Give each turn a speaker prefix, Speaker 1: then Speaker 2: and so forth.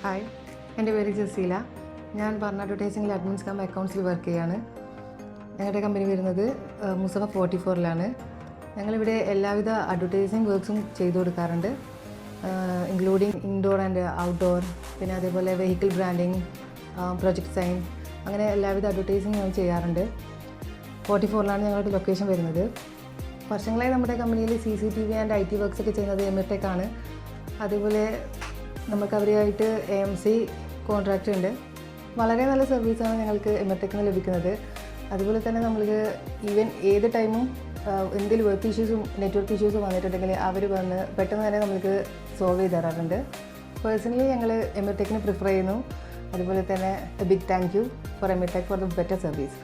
Speaker 1: Hi, എൻ്റെ പേര് ജസീല. ഞാൻ പറഞ്ഞ അഡ്വർടൈസിംഗിൽ അഡ്മിൻസ് കം അക്കൗണ്ട്സിൽ വർക്ക് ചെയ്യാണ്. ഞങ്ങളുടെ കമ്പനി വരുന്നത് മുസഫ 44-ലാണ്. ഞങ്ങളിവിടെ എല്ലാവിധ അഡ്വർടൈസിംഗ് വർക്ക്സും ചെയ്തു കൊടുക്കാറുണ്ട്, ഇൻക്ലൂഡിങ് ഇൻഡോർ ആൻഡ് ഔട്ട്ഡോർ, പിന്നെ അതേപോലെ വെഹിക്കിൾ ബ്രാൻഡിങ്, പ്രൊജക്ട് സൈൻ, അങ്ങനെ എല്ലാവിധ അഡ്വർടൈസിംഗ് ഞങ്ങൾ ചെയ്യാറുണ്ട്. 44-ലാണ് ഞങ്ങളുടെ ലൊക്കേഷൻ വരുന്നത്. വർഷങ്ങളായി നമ്മുടെ കമ്പനിയിൽ CCTV ആൻഡ് IT വർക്ക്സ് ഒക്കെ ചെയ്യുന്നത് എമിർടെക്കാണ്. അതേപോലെ നമുക്ക് അവരുമായിട്ട് AMC കോൺട്രാക്റ്റ് ഉണ്ട്. വളരെ നല്ല സർവീസാണ് ഞങ്ങൾക്ക് എമിർടെക്കിൽ നിന്ന് ലഭിക്കുന്നത്. അതുപോലെ തന്നെ നമ്മൾക്ക് ഈവൻ ഏത് ടൈമും എന്തെങ്കിലും വർക്ക് ഇഷ്യൂസും നെറ്റ്വർക്ക് ഇഷ്യൂസും വന്നിട്ടുണ്ടെങ്കിൽ അവർ വന്ന് പെട്ടെന്ന് തന്നെ നമ്മൾക്ക് സോൾവ് ചെയ്ത് തരാറുണ്ട്. പേഴ്സണലി ഞങ്ങൾ എമിർടെക്കിന് പ്രിഫർ ചെയ്യുന്നു. അതുപോലെ തന്നെ big thank you for Emirtech for the better service.